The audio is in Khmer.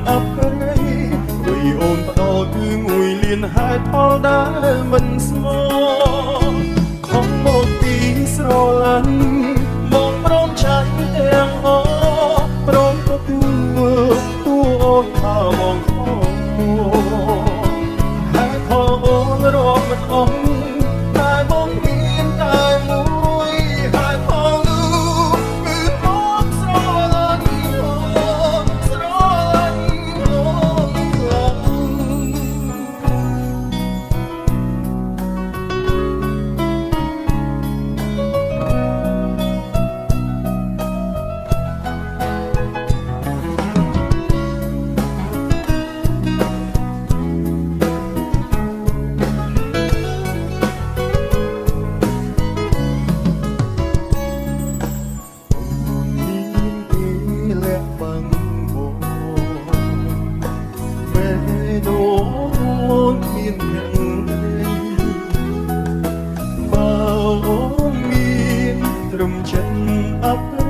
អបរិយវីអូនផ្ដោតគឺមួយលៀនហេតុផលដែលមិនស្មោះខំមកទីស្រឡាញ់មកព្រមចាញ់ទាំងអស់ព្រមទទួលទូអូនថាមកខំហេតុផលអូនរកមិនអស់តែបងមានតែមួយហេតុផលនោះគឺបងស្រឡាញ់អូនស្រឡាញ់អូនខ្លាំងត្រឹមចិត្តអប